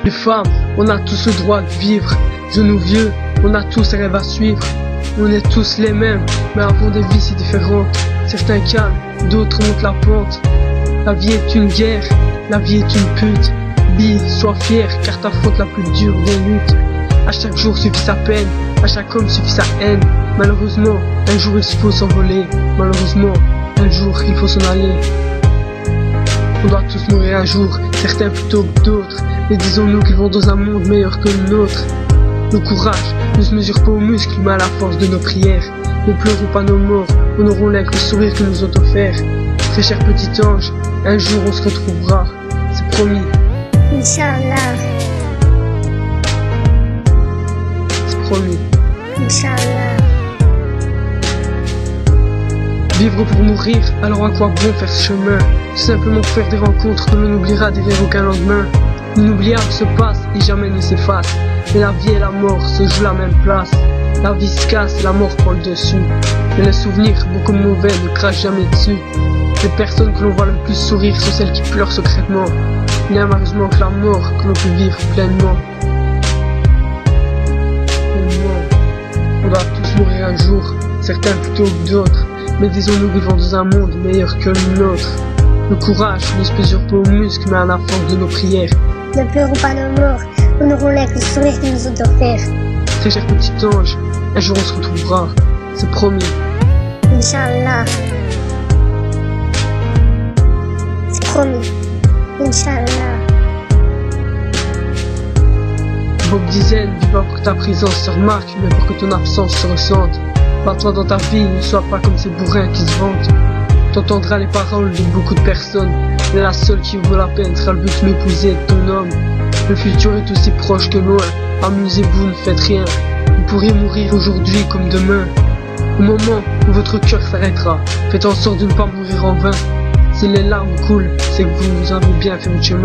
Les femmes, on a tous le droit de vivre. De nous vieux, on a tous un rêve à suivre. On est tous les mêmes, mais avons des vies si différentes. Certains calment, d'autres montent la pente. La vie est une guerre, la vie est une pute. Bille, sois fier, car t'affrontes la plus dure des luttes. À chaque jour suffit sa peine, à chaque homme suffit sa haine. Malheureusement, un jour il faut s'envoler. Malheureusement, un jour il faut s'en aller. On doit tous mourir un jour, certains plutôt que d'autres. Mais disons-nous qu'ils vont dans un monde meilleur que le nôtre. Le courage ne se mesure pas aux muscles, mais à la force de nos prières. Ne pleurons pas nos morts, honorons avec le sourire que nous ont offert. Très cher petit ange, un jour on se retrouvera, c'est promis. Inch'Allah, C'est promis. Inch'Allah. Vivre pour mourir, alors à quoi bon faire ce chemin? Tout simplement pour faire des rencontres que l'on oubliera derrière aucun lendemain. L'inoubliable se passe et jamais ne s'efface. Mais la vie et la mort se jouent la même place. La vie se casse et la mort prend le dessus. Mais les souvenirs, beaucoup de mauvais, ne crachent jamais dessus. Les personnes que l'on voit le plus sourire sont celles qui pleurent secrètement. Il y a malheureusement que la mort que l'on peut vivre pleinement. On doit tous mourir un jour, certains plutôt que d'autres. Mais disons-nous qu'ils vivons dans un monde meilleur que le nôtre. Le courage ne se mesure pas aux muscles, mais à la force de nos prières. Ne pleurons pas nos morts, honorons-les avec le sourire qu'ils nous ont offert. Très cher petit ange, un jour on se retrouvera, c'est promis. Inch'Allah. C'est promis. Inch'Allah. Bob disait, ne vis pas pour que ta présence se remarque, mais pour que ton absence se ressente. Bats-toi dans ta vie, ne sois pas comme ces bourrins qui se vantent. T'entendras les paroles de beaucoup de personnes, mais la seule qui vaut la peine sera le but de m'épouser de ton homme. Le futur est aussi proche que loin, amusez-vous, ne faites rien. Vous pourriez mourir aujourd'hui comme demain. Au moment où votre cœur s'arrêtera, faites en sorte de ne pas mourir en vain. Si les larmes coulent, c'est que vous avez bien fait votre chemin.